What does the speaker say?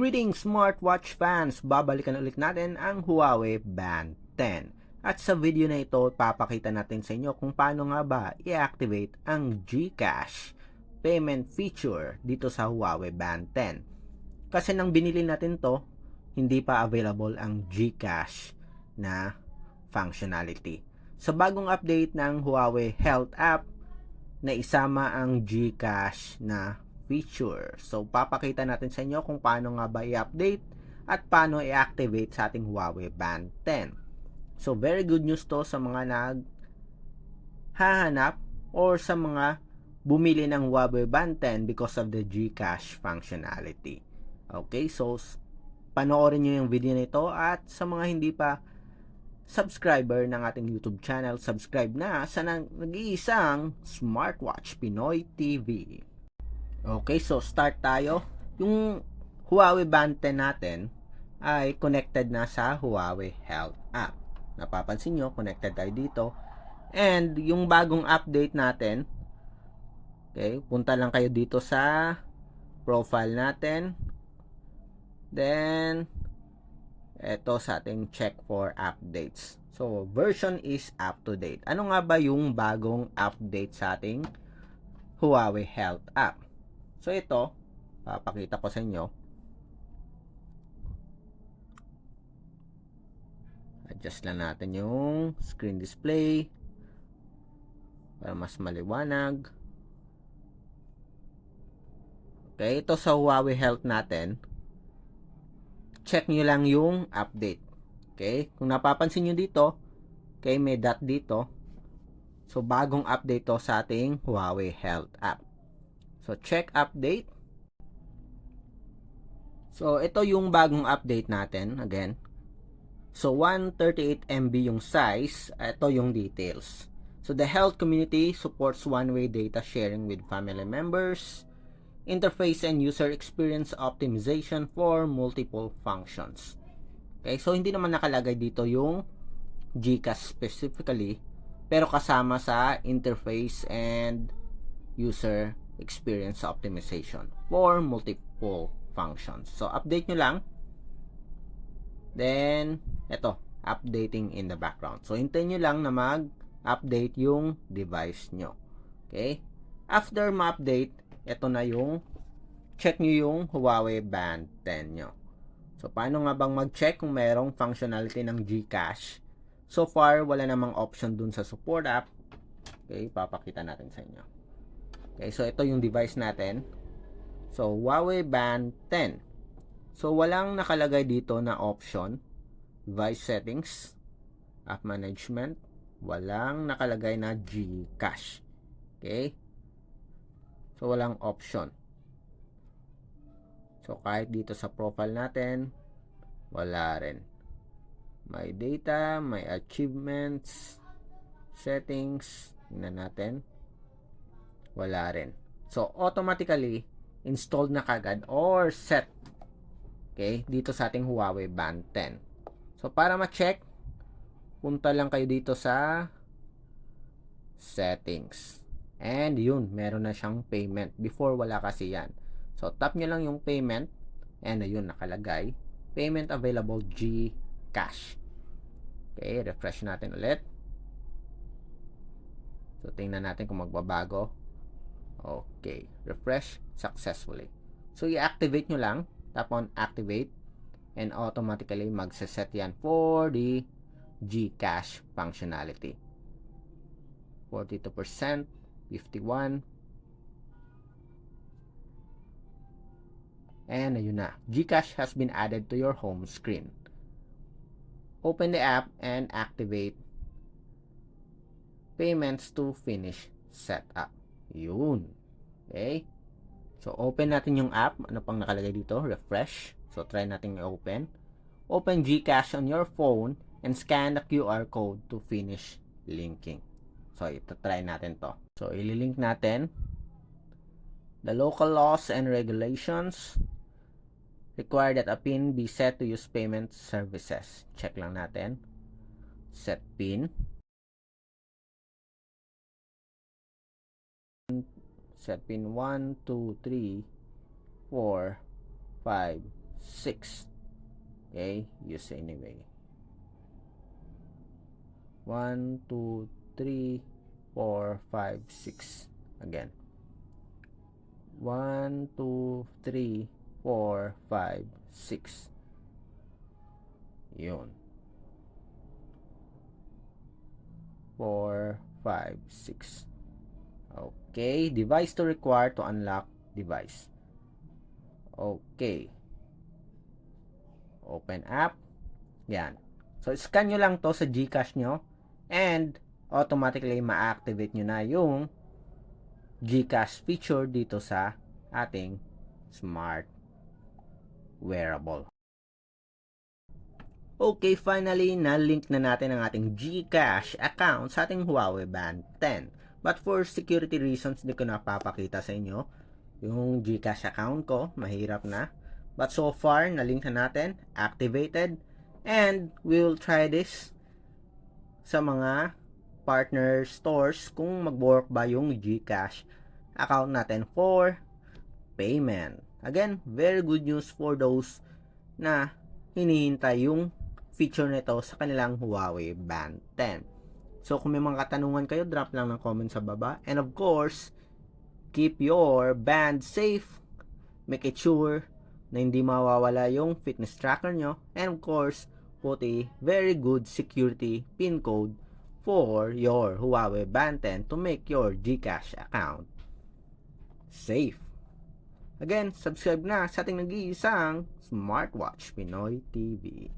Greetings smartwatch fans! Babalikan ulit natin ang Huawei Band 10. At sa video na ito, papakita natin sa inyo kung paano nga ba i-activate ang GCash payment feature dito sa Huawei Band 10. Kasi nang binili natin to, hindi pa available ang GCash na functionality. Sa bagong update ng Huawei Health app, na isama ang GCash na feature. So, papakita natin sa inyo kung paano nga ba i-update at paano i-activate sa ating Huawei Band 10. So, very good news to sa mga naghahanap or sa mga bumili ng Huawei Band 10 because of the GCash functionality. Okay, so panoorin nyo yung video nito at sa mga hindi pa subscriber ng ating YouTube channel, subscribe na sa nag-iisang Smartwatch Pinoy TV. Okay, so start tayo. Yung Huawei Band 10 natin ay connected na sa Huawei Health app. Napapansin nyo, connected tayo dito. And yung bagong update natin, okay, punta lang kayo dito sa profile natin. Then, ito sa ating check for updates. So, version is up to date. Ano nga ba yung bagong update sa ating Huawei Health app? So, ito, papakita ko sa inyo. Adjust lang natin yung screen display para mas maliwanag. Okay, ito sa Huawei Health natin. Check nyo lang yung update. Okay? Kung napapansin nyo dito, okay, may dot dito. So, bagong update to sa ating Huawei Health app. So, check update. So, ito yung bagong update natin. Again. So, 128 MB yung size. Ito yung details. So, the health community supports one-way data sharing with family members, interface and user experience optimization for multiple functions. Okay, so hindi naman nakalagay dito yung GCash specifically, pero kasama sa interface and user experience optimization for multiple functions. So, update nyo lang. Then, eto, updating in the background. So, hintayin nyo lang na mag-update yung device nyo. Okay? After ma-update, ito na yung check nyo yung Huawei Band 10 nyo. So, paano nga bang mag-check kung mayroong functionality ng GCash? So far, wala namang option dun sa support app. Okay, papakita natin sa inyo. Okay, so ito yung device natin. So, Huawei Band 10. So, walang nakalagay dito na option. Device settings, app management, walang nakalagay na GCash. Okay? So, walang option. So, kahit dito sa profile natin, wala rin. May data, may achievements, settings, tingnan natin. Wala rin. So, automatically, installed na kagad or set. Okay, dito sa ating Huawei Band 10. So, para ma-check, punta lang kayo dito sa settings. And yun, meron na siyang payment. Before, wala kasi yan. So, tap nyo lang yung payment. And ayun, nakalagay. Payment available GCash. Okay, refresh natin ulit. So, tingnan natin kung magbabago. Okay, refresh successfully. So, i-activate nyo lang. Tap on activate. And automatically, magsaset yan for the GCash functionality. 42%, 51%. And ayun na. GCash has been added to your home screen. Open the app and activate payments to finish setup. Yun. Okay. So, open natin yung app. Ano pang nakalagay dito? Refresh. So, try natin i-open. Open GCash on your phone and scan the QR code to finish linking. So, ito try natin to. So, ililink natin. The local laws and regulations require that a PIN be set to use payment services. Check lang natin. Set PIN. Set PIN 1, 2, 3, 4, 5, Okay, use anyway. 1, 2, 3, 4, 5, 6. Again. 1, 2, 3, 4, 5, 6. Yun. 4, 5, 6. Okay, device to require to unlock device. Okay. Open app. Yan. So, scan nyo lang to sa GCash nyo and automatically ma-activate nyo na yung GCash feature dito sa ating smart wearable. Okay, finally, na-link na natin ang ating GCash account sa ating Huawei Band 10. But for security reasons, di ko napapakita sa inyo yung GCash account ko. Mahirap na. But so far, na-link na natin, activated, and we will try this sa mga partner stores kung mag-work ba yung GCash account natin for payment. Again, very good news for those na hinihintay yung feature nito sa kanilang Huawei Band 10. So, kung may mga katanungan kayo, drop lang ng comment sa baba. And of course, keep your band safe. Make it sure na hindi mawawala yung fitness tracker nyo. And of course, put a very good security PIN code for your Huawei Band 10 to make your GCash account safe. Again, subscribe na sa ating nag-iisang Smartwatch Pinoy TV.